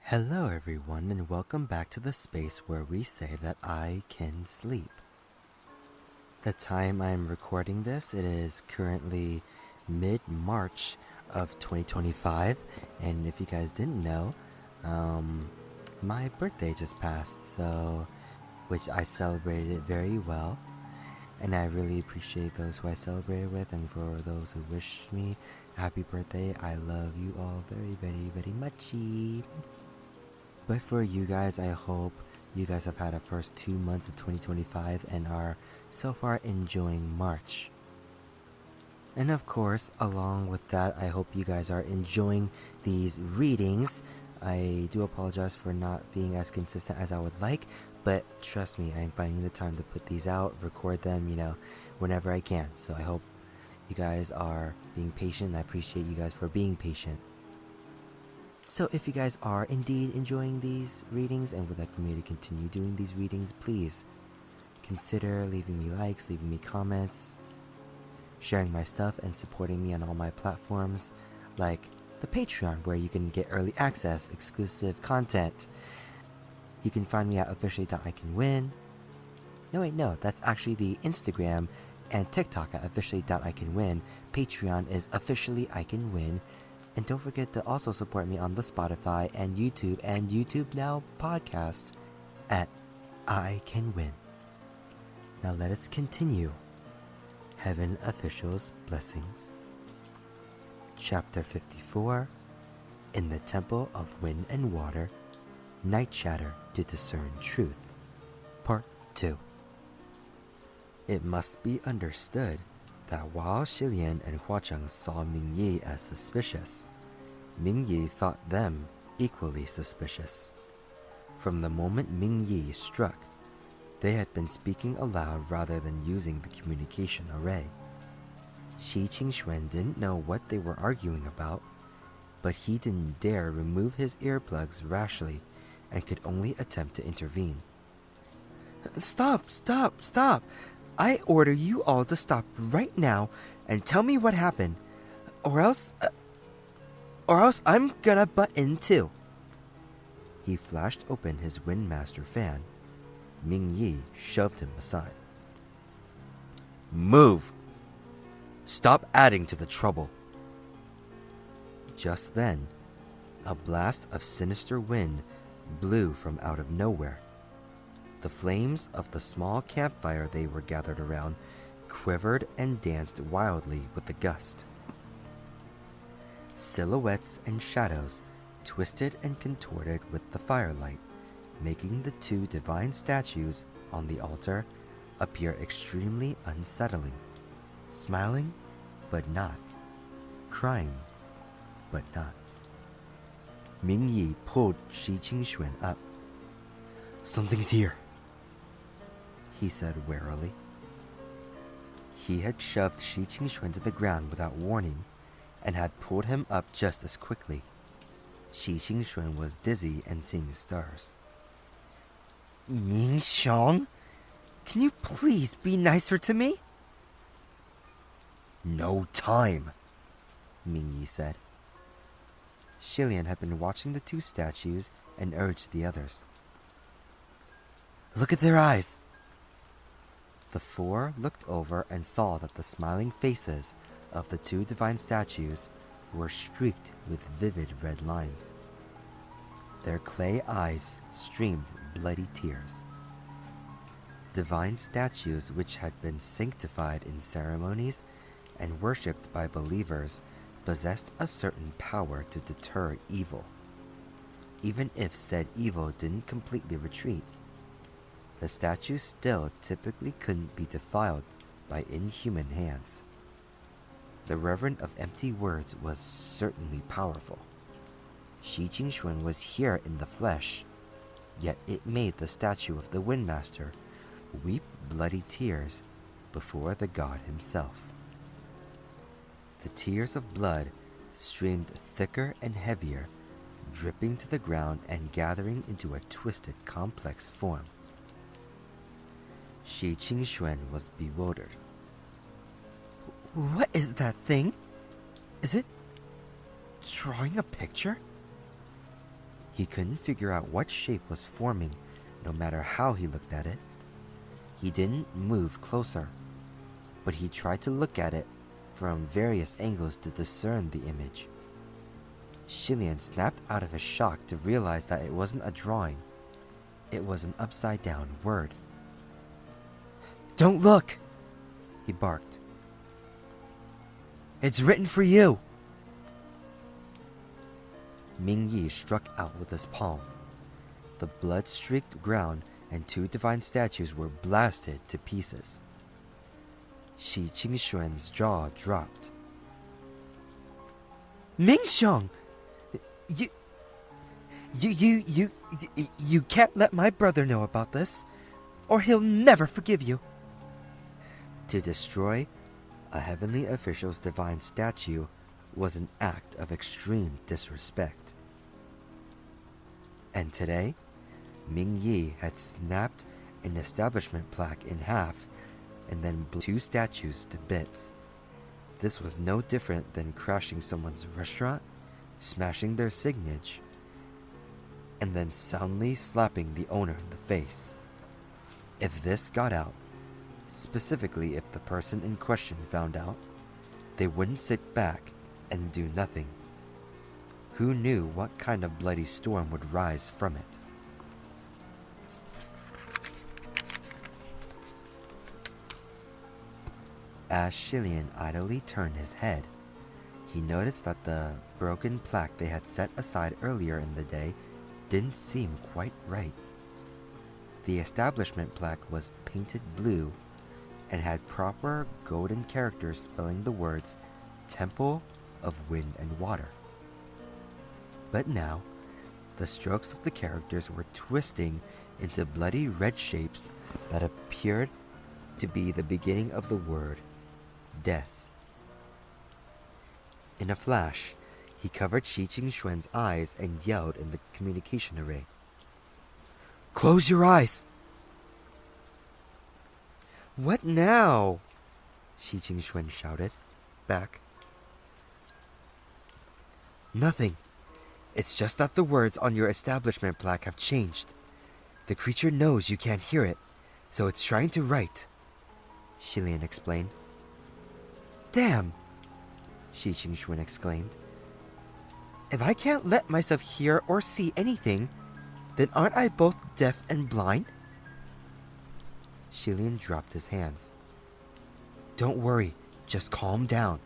Hello everyone and welcome back to the space where we say that I can sleep. The time I'm recording this, it is currently mid-March of 2025, and if you guys didn't know, my birthday just passed, which I celebrated very well, and I really appreciate those who I celebrated with, and for those who wish me happy birthday, I love you all very, very, very much. But for you guys, I hope you guys have had the first 2 months of 2025 and are so far enjoying March. And of course, along with that, I hope you guys are enjoying these readings. I do apologize for not being as consistent as I would like, but trust me, I'm finding the time to put these out, record them, whenever I can. So I hope you guys are being patient. I appreciate you guys for being patient. So if you guys are indeed enjoying these readings and would like for me to continue doing these readings, please consider leaving me likes, leaving me comments, sharing my stuff, and supporting me on all my platforms like the Patreon, where you can get early access, exclusive content. You can find me at officially.ikenwin. No, that's actually the Instagram and TikTok at officially.ikenwin. Patreon is officially.ikenwin. And don't forget to also support me on the Spotify and YouTube Now podcast at I Can Win. Now let us continue. Heaven Officials' Blessings. Chapter 54. In the Temple of Wind and Water, Night Chatter to Discern Truth. Part 2. It must be understood that while Xilian and Huacheng saw Mingyi as suspicious, Mingyi thought them equally suspicious. From the moment Mingyi struck, they had been speaking aloud rather than using the communication array. Shi Qingxuan didn't know what they were arguing about, but he didn't dare remove his earplugs rashly and could only attempt to intervene. Stop! I order you all to stop right now and tell me what happened, or else I'm gonna butt in too. He flashed open his Windmaster fan. Mingyi shoved him aside. Move! Stop adding to the trouble. Just then, a blast of sinister wind blew from out of nowhere. The flames of the small campfire they were gathered around quivered and danced wildly with the gust. Silhouettes and shadows twisted and contorted with the firelight, making the two divine statues on the altar appear extremely unsettling, smiling but not, crying but not. Mingyi pulled Shi Qingxuan up. Something's here, he said warily. He had shoved Shi Qingxuan to the ground without warning and had pulled him up just as quickly. Shi Qingxuan was dizzy and seeing stars. Mingxiang, can you please be nicer to me? No time, Mingyi said. Xilian had been watching the two statues and urged the others. Look at their eyes. The four looked over and saw that the smiling faces of the two divine statues were streaked with vivid red lines. Their clay eyes streamed bloody tears. Divine statues which had been sanctified in ceremonies and worshipped by believers possessed a certain power to deter evil, even if said evil didn't completely retreat. The statues still typically couldn't be defiled by inhuman hands. The reverend of empty words was certainly powerful. Shi Qingxuan was here in the flesh, yet it made the statue of the Windmaster weep bloody tears before the god himself. The tears of blood streamed thicker and heavier, dripping to the ground and gathering into a twisted, complex form. Shi Qingxuan was bewildered. What is that thing? Is it drawing a picture? He couldn't figure out what shape was forming, no matter how he looked at it. He didn't move closer, but he tried to look at it from various angles to discern the image. Shilian snapped out of his shock to realize that it wasn't a drawing. It was an upside-down word. "Don't look!" he barked. "It's written for you!" Ming Yi struck out with his palm. The blood-streaked ground and 2 divine statues were blasted to pieces. Shi Qingxuan's jaw dropped. "Mingxiong! You can't let my brother know about this, or he'll never forgive you." To destroy a heavenly official's divine statue was an act of extreme disrespect. And today, Ming Yi had snapped an establishment plaque in half and then blew 2 statues to bits. This was no different than crashing someone's restaurant, smashing their signage, and then soundly slapping the owner in the face. If this got out, specifically if the person in question found out, they wouldn't sit back and do nothing. Who knew what kind of bloody storm would rise from it? As Shilian idly turned his head, he noticed that the broken plaque they had set aside earlier in the day didn't seem quite right. The establishment plaque was painted blue and had proper golden characters spelling the words Temple of Wind and Water. But now, the strokes of the characters were twisting into bloody red shapes that appeared to be the beginning of the word death. In a flash, he covered Shi Qingxuan's eyes and yelled in the communication array, "Close your eyes!" "What now?" Shi Qingxuan shouted back. "Nothing. It's just that the words on your establishment plaque have changed. The creature knows you can't hear it, so it's trying to write," Shilian explained. "Damn!" Shi Qingxuan exclaimed. "If I can't let myself hear or see anything, then aren't I both deaf and blind?" Shilian dropped his hands. "Don't worry, just calm down.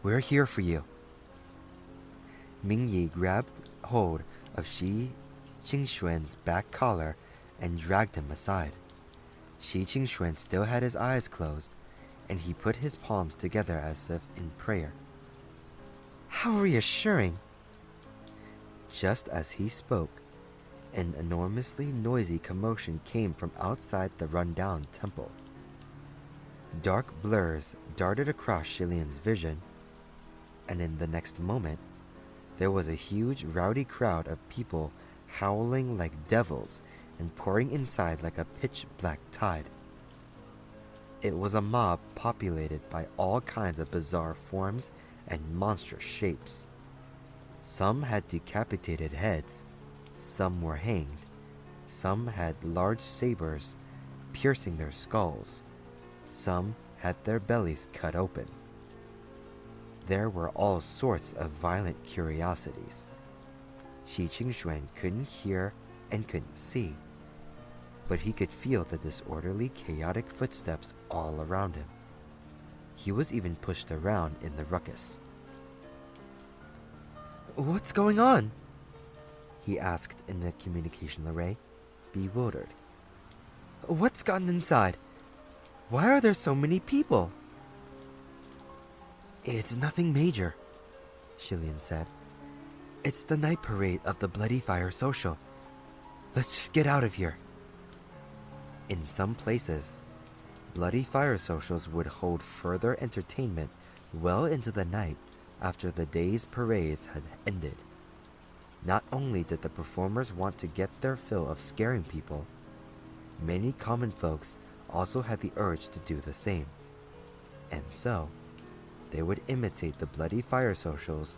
We're here for you." Ming Yi grabbed hold of Shi Qingxuan's back collar and dragged him aside. Shi Qingxuan still had his eyes closed, and he put his palms together as if in prayer. "How reassuring!" Just as he spoke, an enormously noisy commotion came from outside the rundown temple. Dark blurs darted across Shilian's vision, and in the next moment, there was a huge rowdy crowd of people howling like devils and pouring inside like a pitch-black tide. It was a mob populated by all kinds of bizarre forms and monstrous shapes. Some had decapitated heads, some were hanged, some had large sabers piercing their skulls, some had their bellies cut open. There were all sorts of violent curiosities. Shi Qingxuan couldn't hear and couldn't see, but he could feel the disorderly, chaotic footsteps all around him. He was even pushed around in the ruckus. "What's going on?" he asked in the communication array, bewildered. "What's gotten inside? Why are there so many people?" "It's nothing major," Shilian said. "It's the night parade of the Bloody Fire Social. Let's just get out of here." In some places, Bloody Fire Socials would hold further entertainment well into the night after the day's parades had ended. Not only did the performers want to get their fill of scaring people, many common folks also had the urge to do the same. And so, they would imitate the Bloody Fire Socials'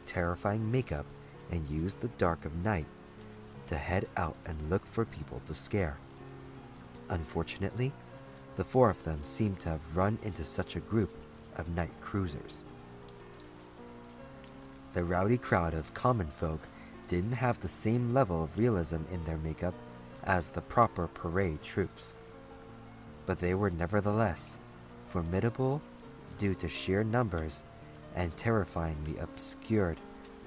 terrifying makeup and use the dark of night to head out and look for people to scare. Unfortunately, the four of them seemed to have run into such a group of night cruisers. The rowdy crowd of common folk didn't have the same level of realism in their makeup as the proper parade troops, but they were nevertheless formidable due to sheer numbers and terrifyingly obscured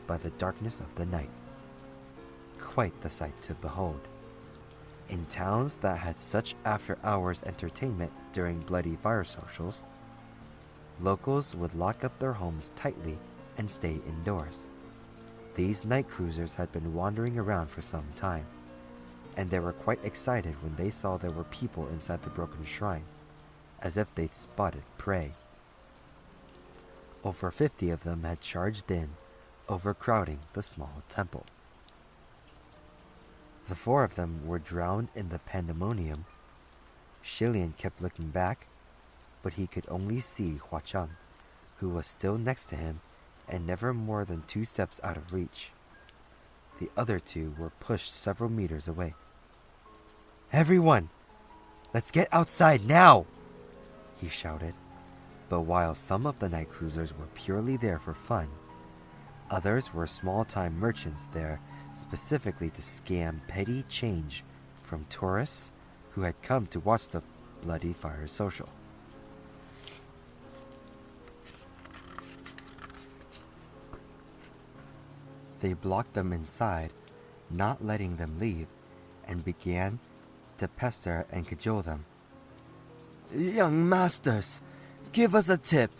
by the darkness of the night. Quite the sight to behold. In towns that had such after-hours entertainment during bloody fire socials, locals would lock up their homes tightly and stay indoors. These night cruisers had been wandering around for some time, and they were quite excited when they saw there were people inside the broken shrine, as if they'd spotted prey. Over 50 of them had charged in, overcrowding the small temple. The four of them were drowned in the pandemonium. Shilian kept looking back, but he could only see Hua Cheng, who was still next to him and never more than 2 steps out of reach. The other two were pushed several meters away. "Everyone, let's get outside now!" he shouted. But while some of the night cruisers were purely there for fun, others were small-time merchants there specifically to scam petty change from tourists who had come to watch the bloody fire social. They blocked them inside, not letting them leave, and began to pester and cajole them. "Young masters, give us a tip.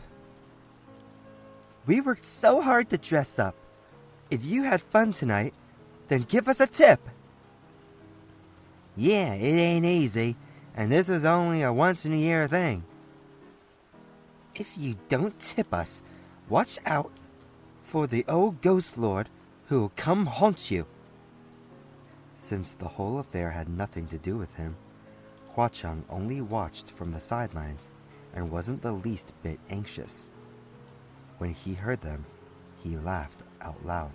We worked so hard to dress up. If you had fun tonight, then give us a tip." "Yeah, it ain't easy, and this is only a once-in-a-year thing." "If you don't tip us, watch out for the old ghost lord who'll come haunt you." Since the whole affair had nothing to do with him, Hua Cheng only watched from the sidelines and wasn't the least bit anxious. When he heard them, he laughed out loud.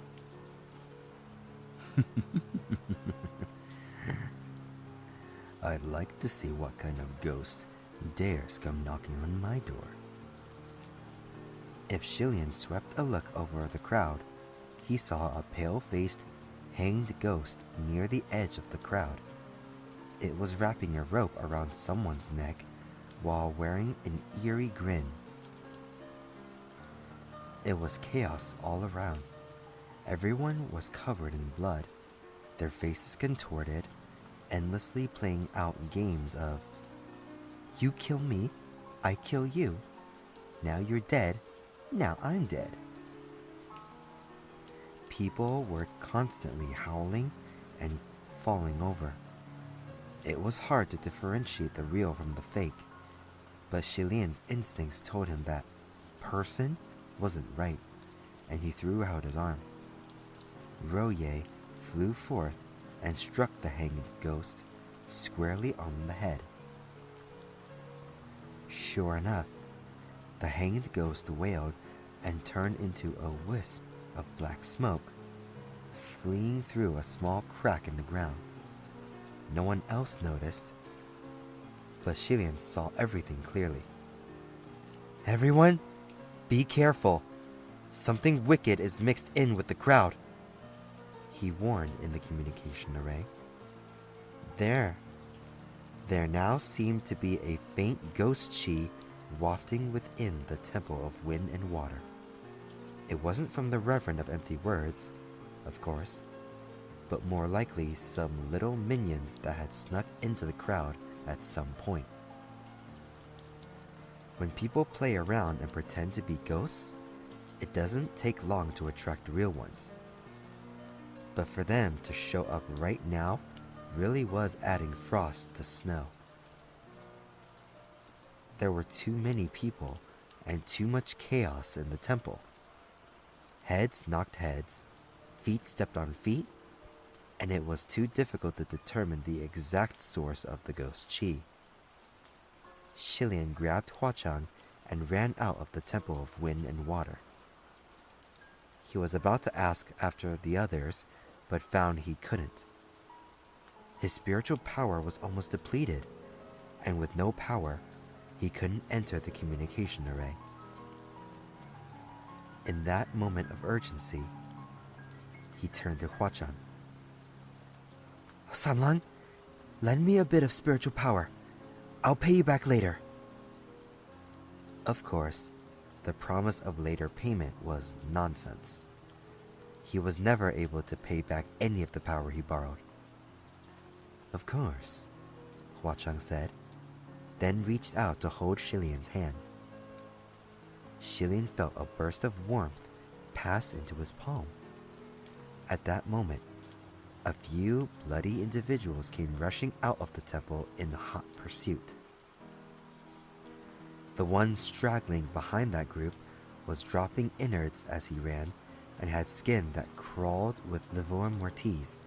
"I'd like to see what kind of ghost dares come knocking on my door." If Shilian swept a look over the crowd, he saw a pale-faced, hanged ghost near the edge of the crowd. It was wrapping a rope around someone's neck while wearing an eerie grin. It was chaos all around. Everyone was covered in blood, their faces contorted, endlessly playing out games of, "You kill me, I kill you. Now you're dead, now I'm dead." People were constantly howling and falling over. It was hard to differentiate the real from the fake, but Shilian's instincts told him that person wasn't right, and he threw out his arm. Roye flew forth and struck the hanged ghost squarely on the head. Sure enough, the hanged ghost wailed and turned into a wisp of black smoke, fleeing through a small crack in the ground. No one else noticed, but Shilian saw everything clearly. "Everyone, be careful. Something wicked is mixed in with the crowd," he warned in the communication array. There now seemed to be a faint ghost chi wafting within the temple of wind and water. It wasn't from the Reverend of Empty Words, of course, but more likely some little minions that had snuck into the crowd at some point. When people play around and pretend to be ghosts, it doesn't take long to attract real ones. But for them to show up right now really was adding frost to snow. There were too many people and too much chaos in the temple. Heads knocked heads, feet stepped on feet, and it was too difficult to determine the exact source of the ghost chi. Shilian grabbed Hua Cheng and ran out of the temple of wind and water. He was about to ask after the others, but found he couldn't. His spiritual power was almost depleted, and with no power, he couldn't enter the communication array. In that moment of urgency, he turned to Huachang. Sanlang, lend me a bit of spiritual power. I'll pay you back later. Of course, the promise of later payment was nonsense. He was never able to pay back any of the power he borrowed. Of course, Huachang said, then reached out to hold Shilian's hand. Shilian felt a burst of warmth pass into his palm. At that moment, a few bloody individuals came rushing out of the temple in hot pursuit. The one straggling behind that group was dropping innards as he ran and had skin that crawled with livor mortis.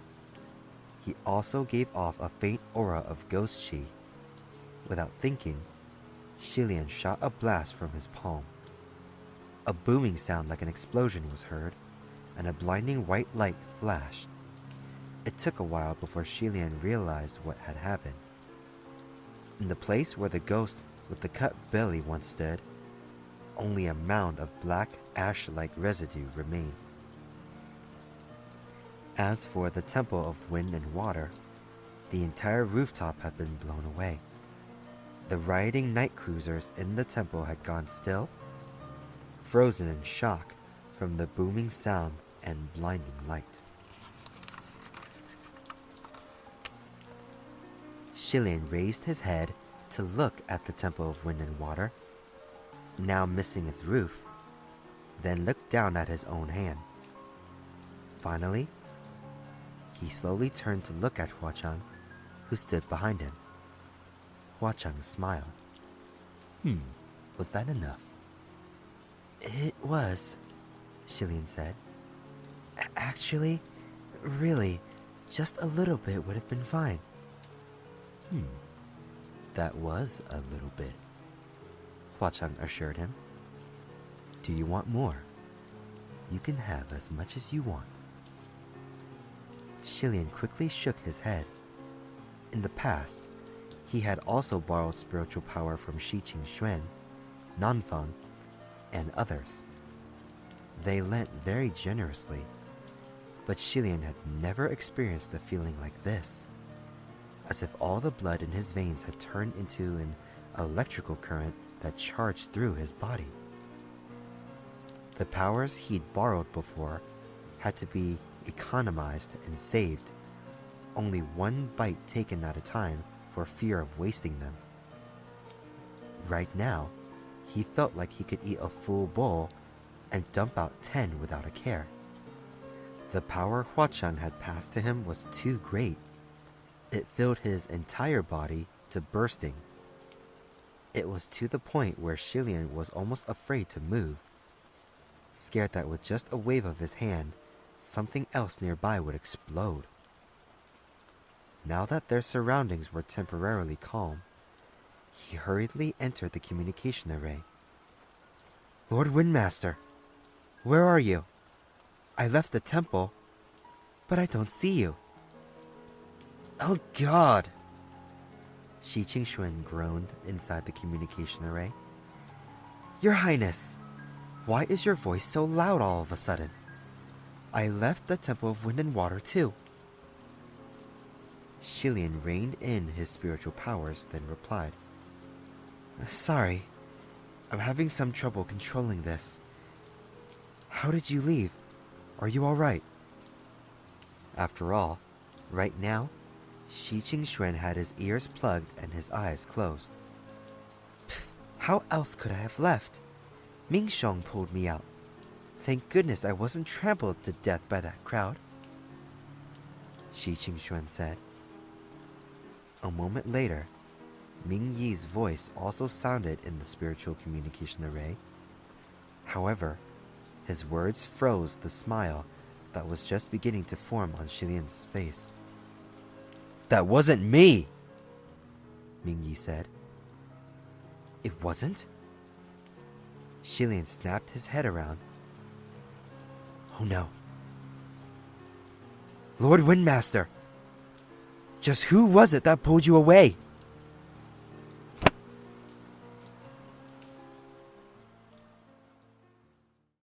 He also gave off a faint aura of ghost chi. Without thinking, Shilian shot a blast from his palm. A booming sound like an explosion was heard, and a blinding white light flashed. It took a while before Shilian realized what had happened. In the place where the ghost with the cut belly once stood, only a mound of black ash-like residue remained. As for the Temple of Wind and Water, the entire rooftop had been blown away. The rioting night cruisers in the temple had gone still, frozen in shock from the booming sound and blinding light. Shilian raised his head to look at the Temple of Wind and Water, now missing its roof, then looked down at his own hand. Finally, he slowly turned to look at Huachang, who stood behind him. Huachang smiled. Was that enough? It was, Shilian said. Actually, really, just a little bit would have been fine. That was a little bit, Huachang assured him. Do you want more? You can have as much as you want. Shilian quickly shook his head. In the past, he had also borrowed spiritual power from Shiqing Xuan, Nanfang, and others. They lent very generously, but Shilian had never experienced a feeling like this, as if all the blood in his veins had turned into an electrical current that charged through his body. The powers he'd borrowed before had to be economized and saved, only one bite taken at a time for fear of wasting them. Right now, he felt like he could eat a full bowl and dump out 10 without a care. The power Huachang had passed to him was too great. It filled his entire body to bursting. It was to the point where Shilian was almost afraid to move, scared that with just a wave of his hand, something else nearby would explode. Now that their surroundings were temporarily calm, he hurriedly entered the communication array. Lord Windmaster, where are you? I left the temple, but I don't see you. Oh God! Shiqing Xuan groaned inside the communication array. Your Highness, why is your voice so loud all of a sudden? I left the Temple of Wind and Water too. Shilian reined in his spiritual powers, then replied, Sorry, I'm having some trouble controlling this. How did you leave? Are you alright? After all, right now, Shiqing Xuan had his ears plugged and his eyes closed. How else could I have left? Ming Shong pulled me out. Thank goodness I wasn't trampled to death by that crowd, Shiqing Xuan said. A moment later, Ming Yi's voice also sounded in the spiritual communication array. However, his words froze the smile that was just beginning to form on Shilian's face. That wasn't me, Ming Yi said. It wasn't? Shilian snapped his head around. Oh no. Lord Windmaster! Just who was it that pulled you away?